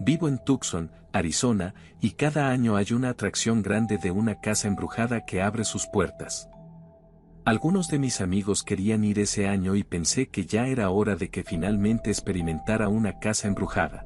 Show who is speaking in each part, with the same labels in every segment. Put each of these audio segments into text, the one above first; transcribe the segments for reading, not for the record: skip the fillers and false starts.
Speaker 1: Vivo en Tucson, Arizona, y cada año hay una atracción grande de una casa embrujada que abre sus puertas. Algunos de mis amigos querían ir ese año y pensé que ya era hora de que finalmente experimentara una casa embrujada.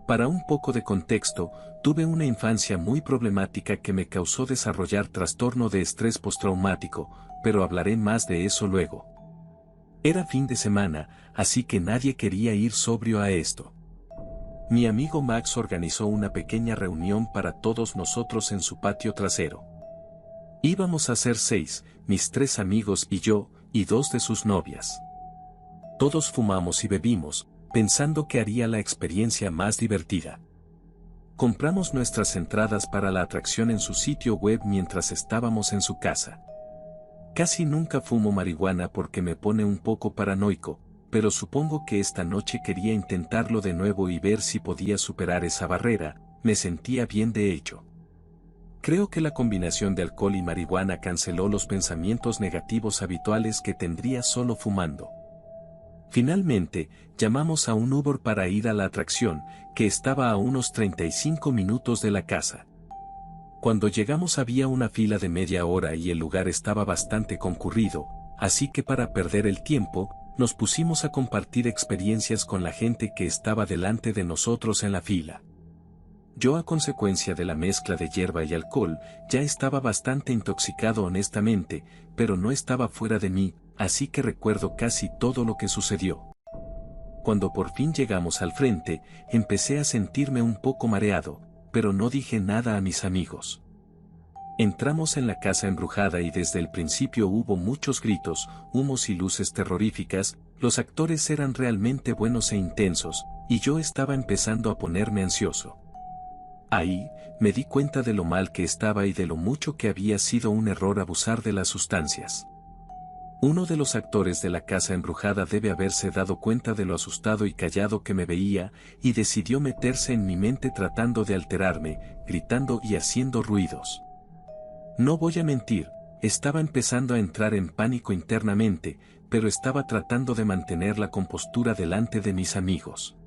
Speaker 1: Para un poco de contexto, tuve una infancia muy problemática que me causó desarrollar trastorno de estrés postraumático, pero hablaré más de eso luego. Era fin de semana, así que nadie quería ir sobrio a esto. Mi amigo Max organizó una pequeña reunión para todos nosotros en su patio trasero. Íbamos a ser 6, mis 3 amigos y yo, y 2 de sus novias. Todos fumamos y bebimos, pensando que haría la experiencia más divertida. Compramos nuestras entradas para la atracción en su sitio web mientras estábamos en su casa. Casi nunca fumo marihuana porque me pone un poco paranoico, pero supongo que esta noche quería intentarlo de nuevo y ver si podía superar esa barrera. Me sentía bien de hecho. Creo que la combinación de alcohol y marihuana canceló los pensamientos negativos habituales que tendría solo fumando. Finalmente, llamamos a un Uber para ir a la atracción, que estaba a unos 35 minutos de la casa. Cuando llegamos había una fila de media hora y el lugar estaba bastante concurrido, así que para perder el tiempo, nos pusimos a compartir experiencias con la gente que estaba delante de nosotros en la fila. Yo, a consecuencia de la mezcla de hierba y alcohol, ya estaba bastante intoxicado honestamente, pero no estaba fuera de mí, así que recuerdo casi todo lo que sucedió. Cuando por fin llegamos al frente, empecé a sentirme un poco mareado, pero no dije nada a mis amigos. Entramos en la casa embrujada y desde el principio hubo muchos gritos, humos y luces terroríficas. Los actores eran realmente buenos e intensos, y yo estaba empezando a ponerme ansioso. Ahí, me di cuenta de lo mal que estaba y de lo mucho que había sido un error abusar de las sustancias. Uno de los actores de la casa embrujada debe haberse dado cuenta de lo asustado y callado que me veía, y decidió meterse en mi mente tratando de alterarme, gritando y haciendo ruidos. No voy a mentir, estaba empezando a entrar en pánico internamente, pero estaba tratando de mantener la compostura delante de mis amigos.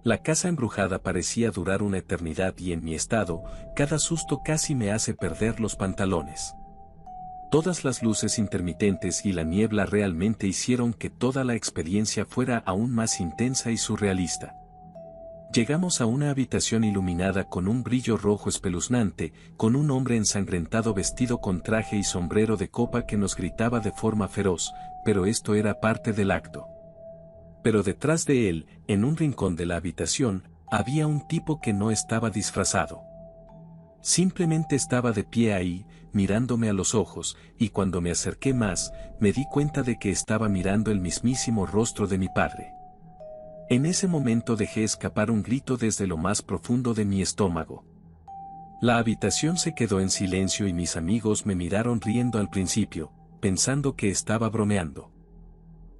Speaker 1: La casa embrujada parecía durar una eternidad y en mi estado, cada susto casi me hace perder los pantalones. Todas las luces intermitentes y la niebla realmente hicieron que toda la experiencia fuera aún más intensa y surrealista. Llegamos a una habitación iluminada con un brillo rojo espeluznante, con un hombre ensangrentado vestido con traje y sombrero de copa que nos gritaba de forma feroz, pero esto era parte del acto. Pero detrás de él, en un rincón de la habitación, había un tipo que no estaba disfrazado. Simplemente estaba de pie ahí, mirándome a los ojos, y cuando me acerqué más, me di cuenta de que estaba mirando el mismísimo rostro de mi padre. En ese momento dejé escapar un grito desde lo más profundo de mi estómago. La habitación se quedó en silencio y mis amigos me miraron riendo al principio, pensando que estaba bromeando.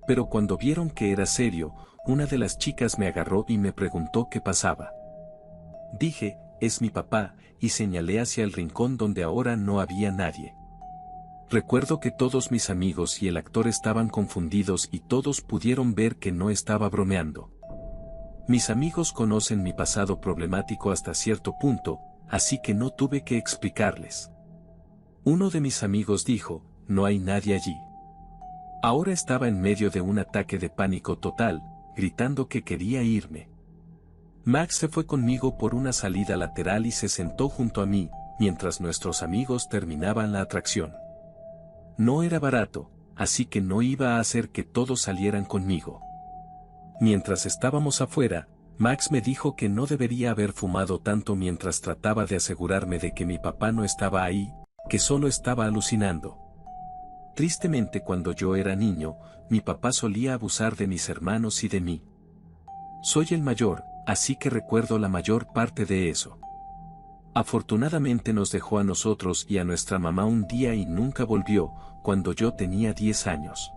Speaker 1: Pero cuando vieron que era serio, una de las chicas me agarró y me preguntó qué pasaba. Dije, es mi papá, y señalé hacia el rincón donde ahora no había nadie. Recuerdo que todos mis amigos y el actor estaban confundidos y todos pudieron ver que no estaba bromeando. Mis amigos conocen mi pasado problemático hasta cierto punto, así que no tuve que explicarles. Uno de mis amigos dijo, no hay nadie allí. Ahora estaba en medio de un ataque de pánico total, gritando que quería irme. Max se fue conmigo por una salida lateral y se sentó junto a mí, mientras nuestros amigos terminaban la atracción. No era barato, así que no iba a hacer que todos salieran conmigo. Mientras estábamos afuera, Max me dijo que no debería haber fumado tanto mientras trataba de asegurarme de que mi papá no estaba ahí, que solo estaba alucinando. Tristemente, cuando yo era niño, mi papá solía abusar de mis hermanos y de mí. Soy el mayor, así que recuerdo la mayor parte de eso. Afortunadamente nos dejó a nosotros y a nuestra mamá un día y nunca volvió, cuando yo tenía 10 años.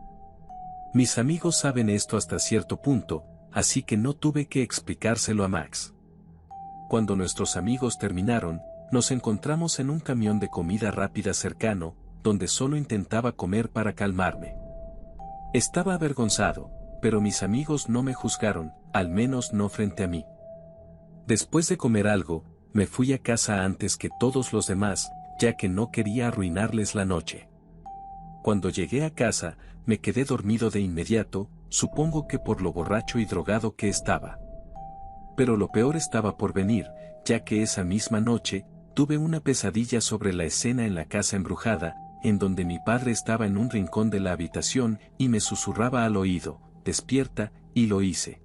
Speaker 1: Mis amigos saben esto hasta cierto punto, así que no tuve que explicárselo a Max. Cuando nuestros amigos terminaron, nos encontramos en un camión de comida rápida cercano, donde solo intentaba comer para calmarme. Estaba avergonzado, pero mis amigos no me juzgaron, al menos no frente a mí. Después de comer algo, me fui a casa antes que todos los demás, ya que no quería arruinarles la noche. Cuando llegué a casa, me quedé dormido de inmediato, supongo que por lo borracho y drogado que estaba. Pero lo peor estaba por venir, ya que esa misma noche, tuve una pesadilla sobre la escena en la casa embrujada, en donde mi padre estaba en un rincón de la habitación y me susurraba al oído, «Despierta», y lo hice.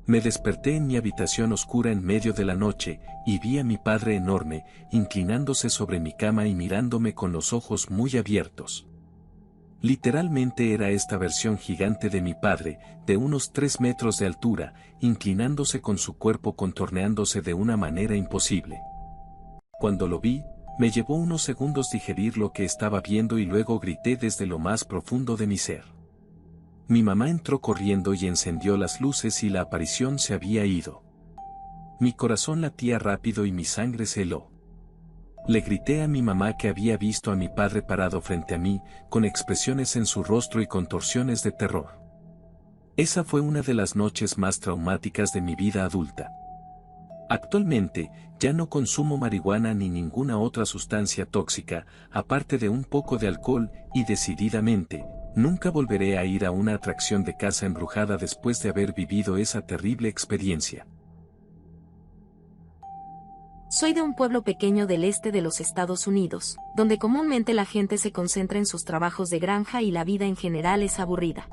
Speaker 1: Me desperté en mi habitación oscura en medio de la noche, y vi a mi padre enorme, inclinándose sobre mi cama y mirándome con los ojos muy abiertos. Literalmente era esta versión gigante de mi padre, de unos 3 metros de altura, inclinándose con su cuerpo contorneándose de una manera imposible. Cuando lo vi, me llevó unos segundos digerir lo que estaba viendo y luego grité desde lo más profundo de mi ser. Mi mamá entró corriendo y encendió las luces y la aparición se había ido. Mi corazón latía rápido y mi sangre se heló. Le grité a mi mamá que había visto a mi padre parado frente a mí, con expresiones en su rostro y contorsiones de terror. Esa fue una de las noches más traumáticas de mi vida adulta. Actualmente, ya no consumo marihuana ni ninguna otra sustancia tóxica, aparte de un poco de alcohol, y decididamente, nunca volveré a ir a una atracción de casa embrujada después de haber vivido esa terrible experiencia.
Speaker 2: Soy de un pueblo pequeño del este de los Estados Unidos, donde comúnmente la gente se concentra en sus trabajos de granja y la vida en general es aburrida.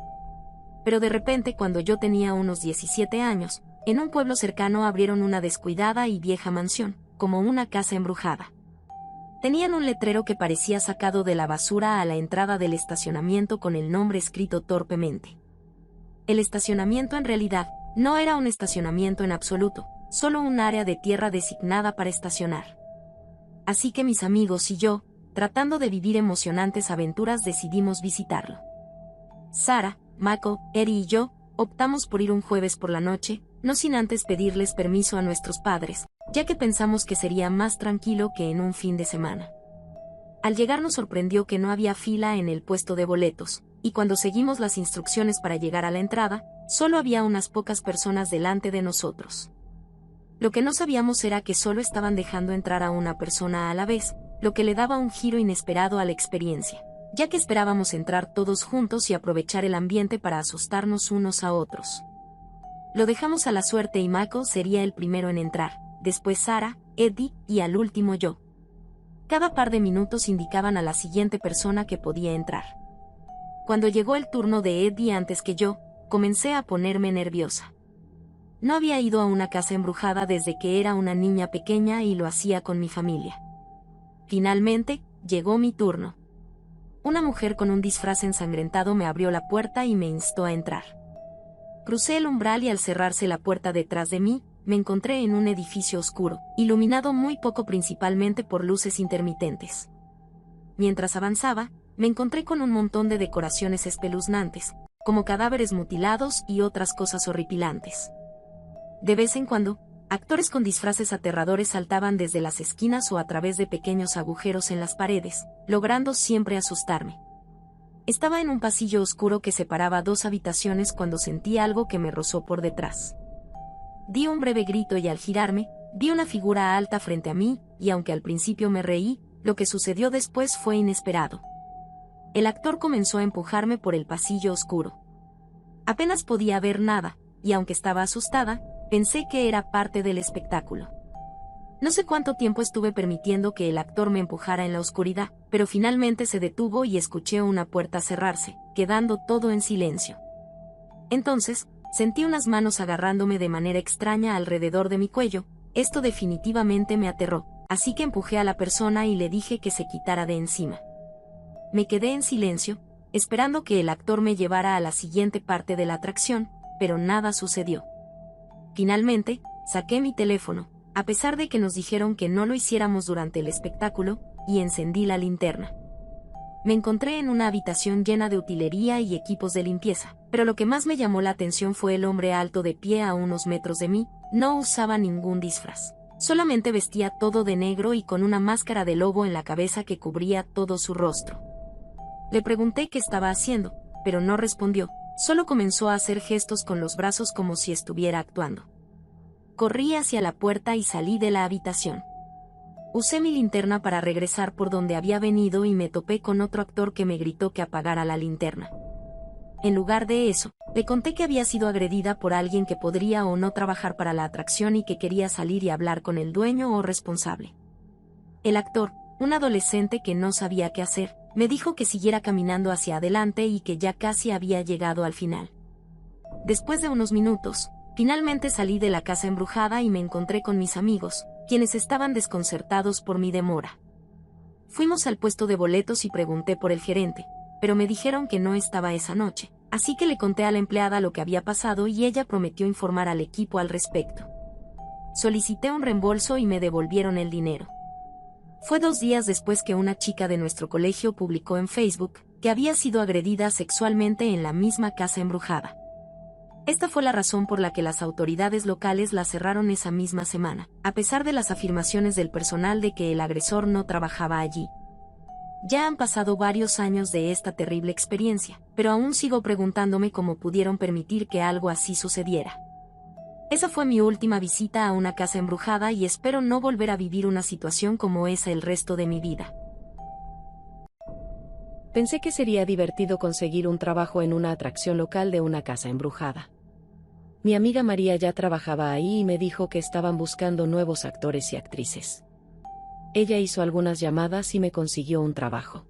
Speaker 2: Pero de repente, cuando yo tenía unos 17 años, en un pueblo cercano abrieron una descuidada y vieja mansión, como una casa embrujada. Tenían un letrero que parecía sacado de la basura a la entrada del estacionamiento con el nombre escrito torpemente. El estacionamiento en realidad no era un estacionamiento en absoluto, solo un área de tierra designada para estacionar. Así que mis amigos y yo, tratando de vivir emocionantes aventuras, decidimos visitarlo. Sara, Mako, Eri y yo, optamos por ir un jueves por la noche, no sin antes pedirles permiso a nuestros padres, ya que pensamos que sería más tranquilo que en un fin de semana. Al llegar nos sorprendió que no había fila en el puesto de boletos, y cuando seguimos las instrucciones para llegar a la entrada, solo había unas pocas personas delante de nosotros. Lo que no sabíamos era que solo estaban dejando entrar a una persona a la vez, lo que le daba un giro inesperado a la experiencia, ya que esperábamos entrar todos juntos y aprovechar el ambiente para asustarnos unos a otros. Lo dejamos a la suerte y Mako sería el primero en entrar, después Sara, Eddie y al último yo. Cada par de minutos indicaban a la siguiente persona que podía entrar. Cuando llegó el turno de Eddie antes que yo, comencé a ponerme nerviosa. No había ido a una casa embrujada desde que era una niña pequeña y lo hacía con mi familia. Finalmente, llegó mi turno. Una mujer con un disfraz ensangrentado me abrió la puerta y me instó a entrar. Crucé el umbral y al cerrarse la puerta detrás de mí, me encontré en un edificio oscuro, iluminado muy poco principalmente por luces intermitentes. Mientras avanzaba, me encontré con un montón de decoraciones espeluznantes, como cadáveres mutilados y otras cosas horripilantes. De vez en cuando, actores con disfraces aterradores saltaban desde las esquinas o a través de pequeños agujeros en las paredes, logrando siempre asustarme. Estaba en un pasillo oscuro que separaba 2 habitaciones cuando sentí algo que me rozó por detrás. Di un breve grito y al girarme, vi una figura alta frente a mí, y aunque al principio me reí, lo que sucedió después fue inesperado. El actor comenzó a empujarme por el pasillo oscuro. Apenas podía ver nada, y aunque estaba asustada, pensé que era parte del espectáculo. No sé cuánto tiempo estuve permitiendo que el actor me empujara en la oscuridad, pero finalmente se detuvo y escuché una puerta cerrarse, quedando todo en silencio. Entonces, sentí unas manos agarrándome de manera extraña alrededor de mi cuello. Esto definitivamente me aterró, así que empujé a la persona y le dije que se quitara de encima. Me quedé en silencio, esperando que el actor me llevara a la siguiente parte de la atracción, pero nada sucedió. Finalmente, saqué mi teléfono, a pesar de que nos dijeron que no lo hiciéramos durante el espectáculo, y encendí la linterna. Me encontré en una habitación llena de utilería y equipos de limpieza, pero lo que más me llamó la atención fue el hombre alto de pie a unos metros de mí. No usaba ningún disfraz. Solamente vestía todo de negro y con una máscara de lobo en la cabeza que cubría todo su rostro. Le pregunté qué estaba haciendo, pero no respondió, solo comenzó a hacer gestos con los brazos como si estuviera actuando. Corrí hacia la puerta y salí de la habitación. Usé mi linterna para regresar por donde había venido y me topé con otro actor que me gritó que apagara la linterna. En lugar de eso, le conté que había sido agredida por alguien que podría o no trabajar para la atracción y que quería salir y hablar con el dueño o responsable. El actor, un adolescente que no sabía qué hacer, me dijo que siguiera caminando hacia adelante y que ya casi había llegado al final. Después de unos minutos, finalmente salí de la casa embrujada y me encontré con mis amigos, quienes estaban desconcertados por mi demora. Fuimos al puesto de boletos y pregunté por el gerente, pero me dijeron que no estaba esa noche, así que le conté a la empleada lo que había pasado y ella prometió informar al equipo al respecto. Solicité un reembolso y me devolvieron el dinero. Fue 2 días después que una chica de nuestro colegio publicó en Facebook que había sido agredida sexualmente en la misma casa embrujada. Esta fue la razón por la que las autoridades locales la cerraron esa misma semana, a pesar de las afirmaciones del personal de que el agresor no trabajaba allí. Ya han pasado varios años de esta terrible experiencia, pero aún sigo preguntándome cómo pudieron permitir que algo así sucediera. Esa fue mi última visita a una casa embrujada y espero no volver a vivir una situación como esa el resto de mi vida.
Speaker 3: Pensé que sería divertido conseguir un trabajo en una atracción local de una casa embrujada. Mi amiga María ya trabajaba ahí y me dijo que estaban buscando nuevos actores y actrices. Ella hizo algunas llamadas y me consiguió un trabajo.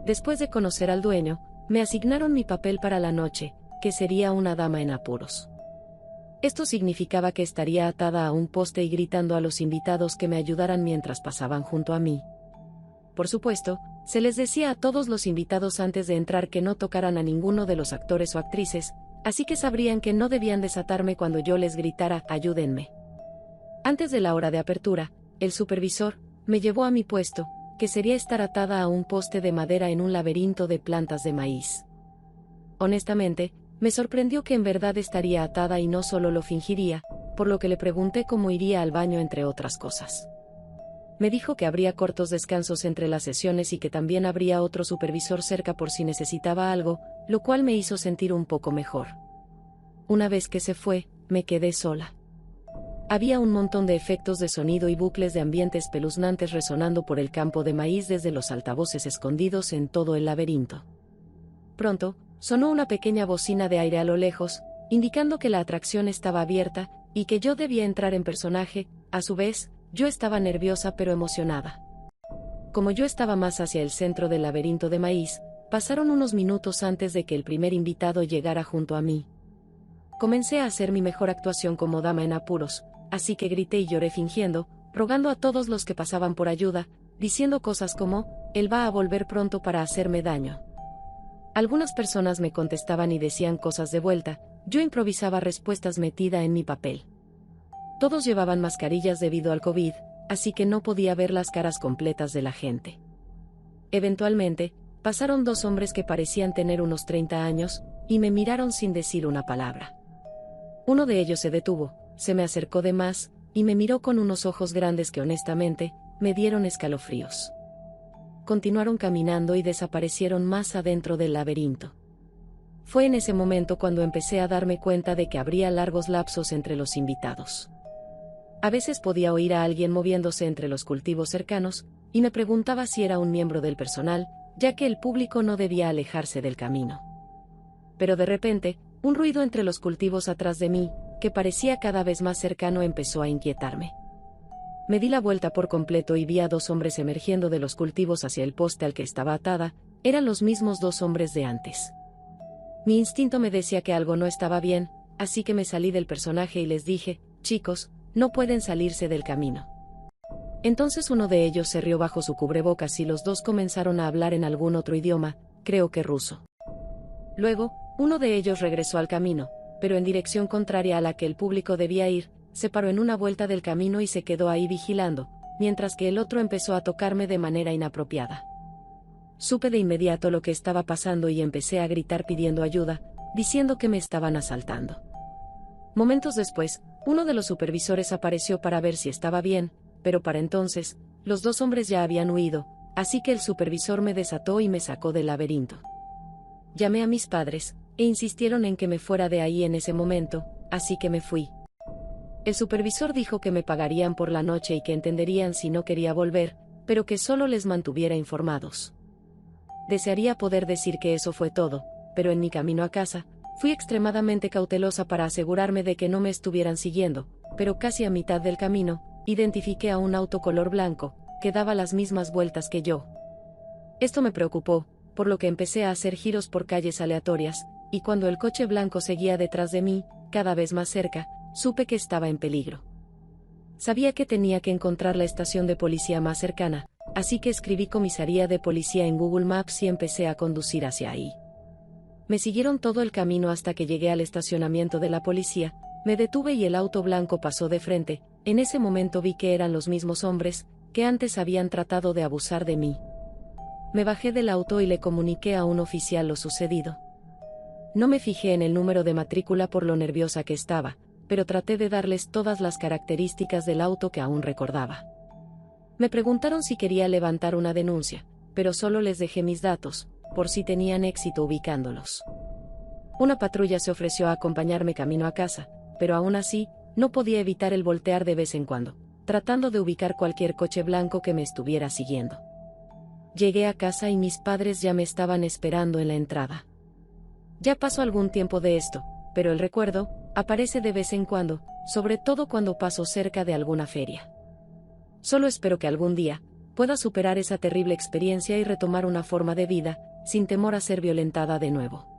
Speaker 3: Después de conocer al dueño, me asignaron mi papel para la noche, que sería una dama en apuros. Esto significaba que estaría atada a un poste y gritando a los invitados que me ayudaran mientras pasaban junto a mí. Por supuesto, se les decía a todos los invitados antes de entrar que no tocaran a ninguno de los actores o actrices, así que sabrían que no debían desatarme cuando yo les gritara «ayúdenme». Antes de la hora de apertura, el supervisor me llevó a mi puesto, que sería estar atada a un poste de madera en un laberinto de plantas de maíz. Honestamente, me sorprendió que en verdad estaría atada y no solo lo fingiría, por lo que le pregunté cómo iría al baño entre otras cosas. Me dijo que habría cortos descansos entre las sesiones y que también habría otro supervisor cerca por si necesitaba algo, lo cual me hizo sentir un poco mejor. Una vez que se fue, me quedé sola. Había un montón de efectos de sonido y bucles de ambiente espeluznantes resonando por el campo de maíz desde los altavoces escondidos en todo el laberinto. Pronto, sonó una pequeña bocina de aire a lo lejos, indicando que la atracción estaba abierta, y que yo debía entrar en personaje. A su vez, yo estaba nerviosa pero emocionada. Como yo estaba más hacia el centro del laberinto de maíz, pasaron unos minutos antes de que el primer invitado llegara junto a mí. Comencé a hacer mi mejor actuación como dama en apuros, así que grité y lloré fingiendo, rogando a todos los que pasaban por ayuda, diciendo cosas como, «Él va a volver pronto para hacerme daño». Algunas personas me contestaban y decían cosas de vuelta, yo improvisaba respuestas metida en mi papel. Todos llevaban mascarillas debido al COVID, así que no podía ver las caras completas de la gente. Eventualmente, pasaron 2 hombres que parecían tener unos 30 años, y me miraron sin decir una palabra. Uno de ellos se detuvo, se me acercó de más, y me miró con unos ojos grandes que honestamente, me dieron escalofríos. Continuaron caminando y desaparecieron más adentro del laberinto. Fue en ese momento cuando empecé a darme cuenta de que habría largos lapsos entre los invitados. A veces podía oír a alguien moviéndose entre los cultivos cercanos, y me preguntaba si era un miembro del personal, ya que el público no debía alejarse del camino. Pero de repente, un ruido entre los cultivos atrás de mí, que parecía cada vez más cercano, empezó a inquietarme. Me di la vuelta por completo y vi a 2 hombres emergiendo de los cultivos hacia el poste al que estaba atada. Eran los mismos 2 hombres de antes. Mi instinto me decía que algo no estaba bien, así que me salí del personaje y les dije, «Chicos, no pueden salirse del camino». Entonces uno de ellos se rió bajo su cubrebocas y los 2 comenzaron a hablar en algún otro idioma, creo que ruso. Luego, uno de ellos regresó al camino, pero en dirección contraria a la que el público debía ir, se paró en una vuelta del camino y se quedó ahí vigilando, mientras que el otro empezó a tocarme de manera inapropiada. Supe de inmediato lo que estaba pasando y empecé a gritar pidiendo ayuda, diciendo que me estaban asaltando. Momentos después, uno de los supervisores apareció para ver si estaba bien, pero para entonces, los 2 hombres ya habían huido, así que el supervisor me desató y me sacó del laberinto. Llamé a mis padres, e insistieron en que me fuera de ahí en ese momento, así que me fui. El supervisor dijo que me pagarían por la noche y que entenderían si no quería volver, pero que solo les mantuviera informados. Desearía poder decir que eso fue todo, pero en mi camino a casa, fui extremadamente cautelosa para asegurarme de que no me estuvieran siguiendo, pero casi a mitad del camino, identifiqué a un auto color blanco, que daba las mismas vueltas que yo. Esto me preocupó, por lo que empecé a hacer giros por calles aleatorias, y cuando el coche blanco seguía detrás de mí, cada vez más cerca, supe que estaba en peligro. Sabía que tenía que encontrar la estación de policía más cercana, así que escribí comisaría de policía en Google Maps y empecé a conducir hacia ahí. Me siguieron todo el camino hasta que llegué al estacionamiento de la policía, me detuve y el auto blanco pasó de frente. En ese momento vi que eran los mismos hombres, que antes habían tratado de abusar de mí. Me bajé del auto y le comuniqué a un oficial lo sucedido. No me fijé en el número de matrícula por lo nerviosa que estaba, pero traté de darles todas las características del auto que aún recordaba. Me preguntaron si quería levantar una denuncia, pero solo les dejé mis datos, por si tenían éxito ubicándolos. Una patrulla se ofreció a acompañarme camino a casa, pero aún así, no podía evitar el voltear de vez en cuando, tratando de ubicar cualquier coche blanco que me estuviera siguiendo. Llegué a casa y mis padres ya me estaban esperando en la entrada. Ya pasó algún tiempo de esto, pero el recuerdo aparece de vez en cuando, sobre todo cuando paso cerca de alguna feria. Solo espero que algún día pueda superar esa terrible experiencia y retomar una forma de vida, sin temor a ser violentada de nuevo.